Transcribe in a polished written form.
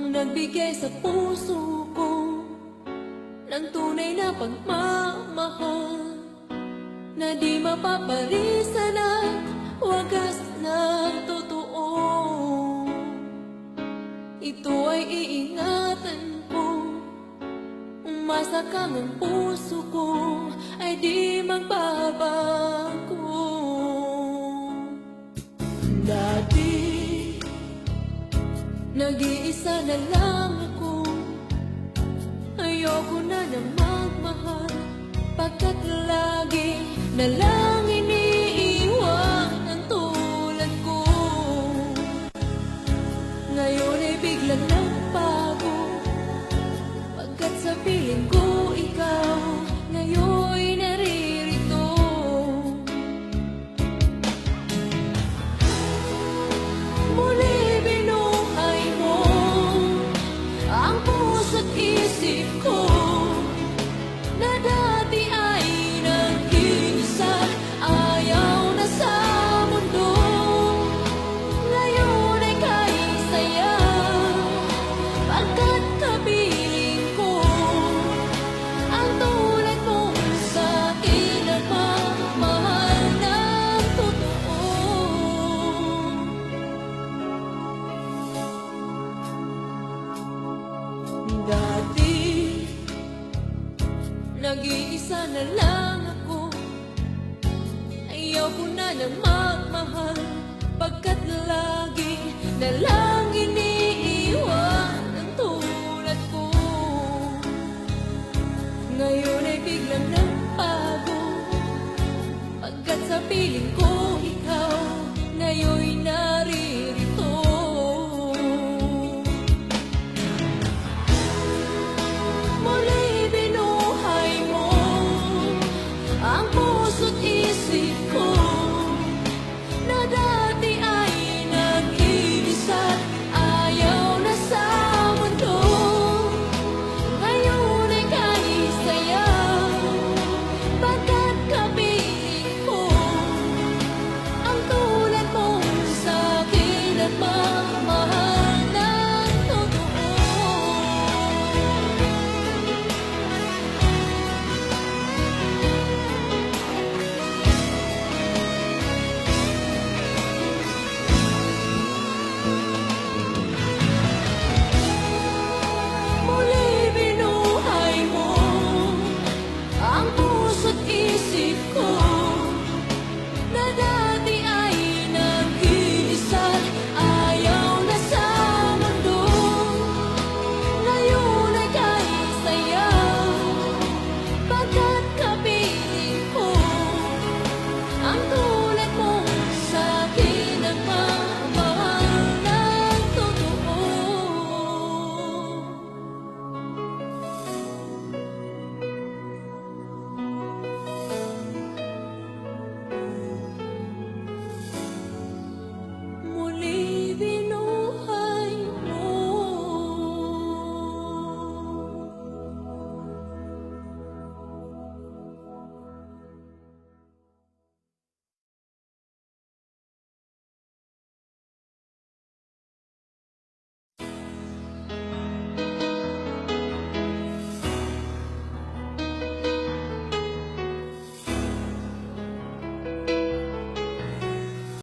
nagbigay sa puso ko ng tunay na pagmamahal na di mapapalisan at wagas ng totoo. Ito ay iingatan ko, umasa kang ang puso ko ay di magbabago. Dati nag-iisa na lang ako, ayoko na na magmahal, pagkat lagi na lang iniiwan ang tulad ko. Ngayon ay biglang nagbago, pagkat sa piling ko ikaw ngayon naririto. Muli binuhay mo ang puso't isip ko na dati ay nag-iisa, ayaw na sa mundo. Ngayon ay kahit saya, pagkat kapiling ko ang tulad mo sa'kin at magmahal ng totoo. Dati nag-iisa na lang ako, ayaw ko na na magmahal, pagkat lagi na lang iniiwan ang tulad ko. Ngayon ay biglang nagbago, pagkat sa piling ko